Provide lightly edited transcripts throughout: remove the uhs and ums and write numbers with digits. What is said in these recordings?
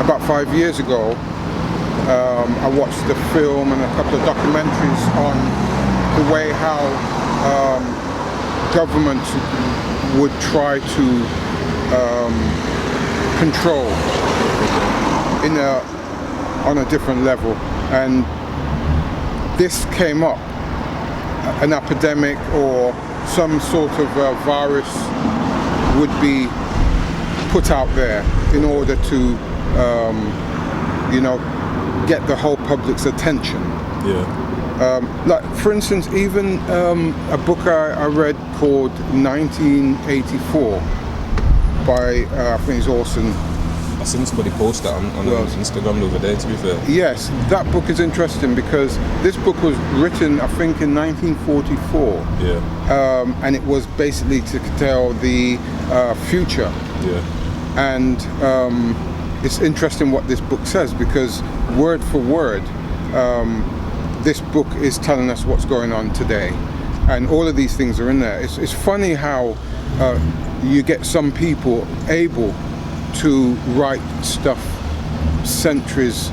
about 5 years ago, I watched the film and a couple of documentaries on the way how governments would try to control on a different level, and this came up, an epidemic or some sort of virus would be put out there in order to get the whole public's attention. Like for instance, even a book I read called 1984 by I think it's Orson. I've seen somebody post that on Instagram the other day, to be fair. Yes, that book is interesting because this book was written, I think, in 1944. And it was basically to tell the future. And it's interesting what this book says, because word for word, this book is telling us what's going on today. And all of these things are in there. It's funny how you get some people able to write stuff centuries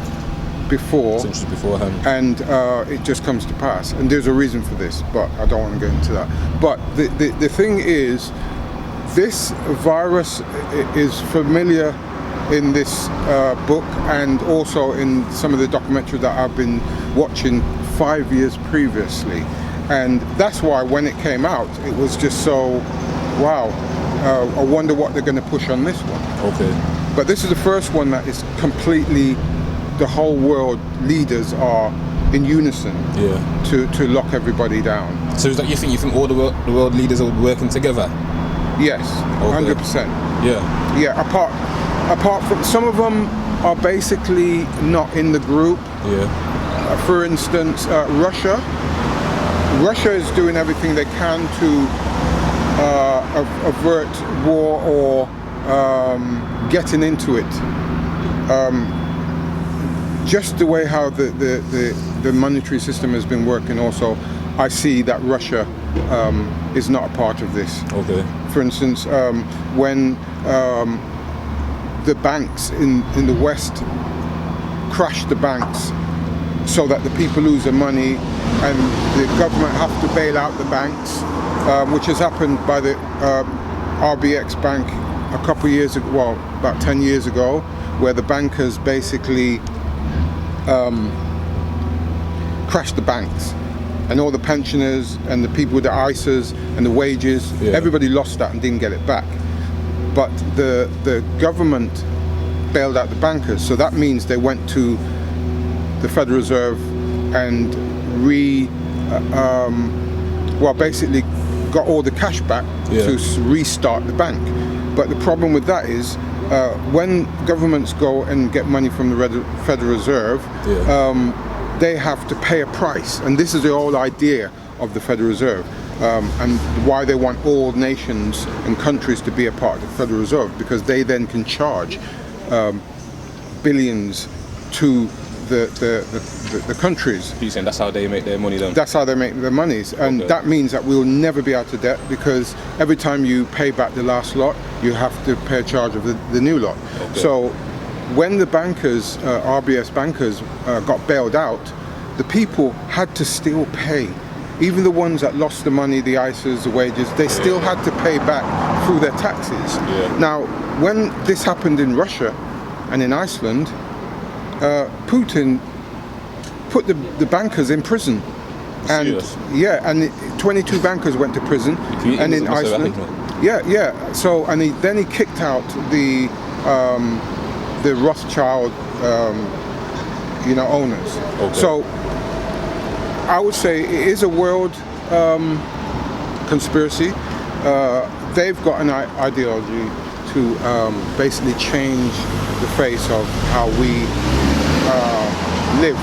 beforehand, and it just comes to pass. And there's a reason for this, but I don't want to get into that. But the thing is, this virus is familiar in this book and also in some of the documentaries that I've been watching 5 years previously. And that's why when it came out, it was just so, wow, I wonder what they're going to push on this one. But this is the first one that is completely, the whole world leaders are in unison to lock everybody down. So is that you think all the world leaders are working together? Yes, 100%. Yeah. Apart from some of them are basically not in the group. For instance, Russia is doing everything they can to avert war or getting into it. Just the way how the monetary system has been working also, I see that Russia is not a part of this. For instance, when the banks in the West crash the banks so that the people lose their money and the government have to bail out the banks, which has happened by the RBX Bank a couple of years ago, well, about 10 years ago, where the bankers basically crashed the banks, and all the pensioners and the people with the ISAs and the wages, everybody lost that and didn't get it back. But the government bailed out the bankers, so that means they went to the Federal Reserve and basically got all the cash back to restart the bank. But the problem with that is when governments go and get money from the Federal Reserve, they have to pay a price, and this is the whole idea of the Federal Reserve, and why they want all nations and countries to be a part of the Federal Reserve, because they then can charge billions to the countries. You're saying that's how they make their money then? That's how they make their monies, and that means that we'll never be out of debt, because every time you pay back the last lot, you have to pay a charge of the new lot. So when the bankers, RBS bankers, got bailed out, the people had to still pay. Even the ones that lost the money, the ISAs, the wages, they still had to pay back through their taxes. Now, when this happened in Russia and in Iceland, Putin put the bankers in prison, and and 22 bankers went to prison, and in Iceland, So then he kicked out the Rothschild, owners. So I would say it is a world conspiracy. They've got an ideology to basically change the face of how we live.